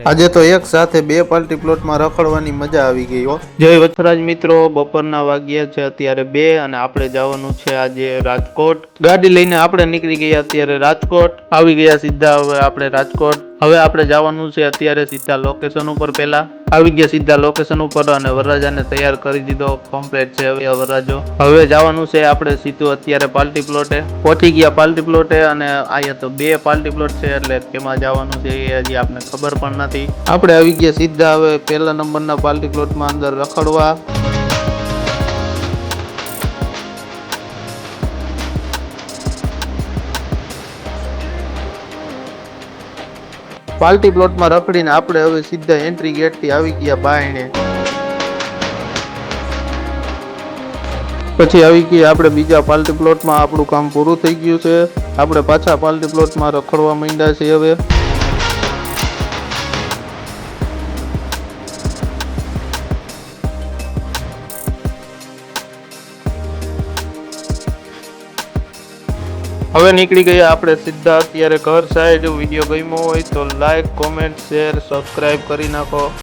આજે તો એક સાથે બે પાર્ટી પ્લોટમાં રખડવાની મજા આવી ગઈ હો. જય વથરાજ મિત્રો, બપોરના વાગ્યા છે અત્યારે 2 અને આપણે જવાનું છે આજે રાજકોટ. ગાડી લઈને આપણે નીકળી ગયા અત્યારે રાજકોટ. આવી ગયા સીધા હવે આપણે રાજકોટ. હવે આપણે જવાનું છે અત્યારે સીધા લોકેશન ઉપર. પહેલા આવી ગયા સીધા લોકેશન ઉપર અને વરરાજાને તૈયાર કરી દીધો. કમ્પ્લીટ છે હવે વરરાજો. હવે જવાનું છે આપણે સીધું અત્યારે પાર્ટી પ્લોટે. પહોંચી ગયા પાર્ટી પ્લોટે અને અહીંયા તો 2 પાર્ટી પ્લોટ છે એટલે કેમાં જવાનું છે એ હજી આપને ખબર પણ નથી. આપણે આવી ગયા સીધા હવે પહેલા નંબરના પાર્ટી પ્લોટમાં અંદર રખડવા. પાર્ટી પ્લોટમાં રખડીને આપણે હવે સીધા એન્ટ્રી ગેટથી આવી ગયા બાયણે. પછી આવી ગયા આપણે બીજા પાર્ટી પ્લોટમાં. આપણું કામ પૂરું થઈ ગયું છે. આપણે પાછા પાર્ટી પ્લોટમાં રખડવા માંડ્યા છીએ હવે. હવે નીકળી ગયા આપણે સીધા અત્યારે ઘર સાઈડ. વિડીયો ગમ્યો હોય તો લાઈક, કોમેન્ટ, શેર, સબસ્ક્રાઈબ કરી નાખો.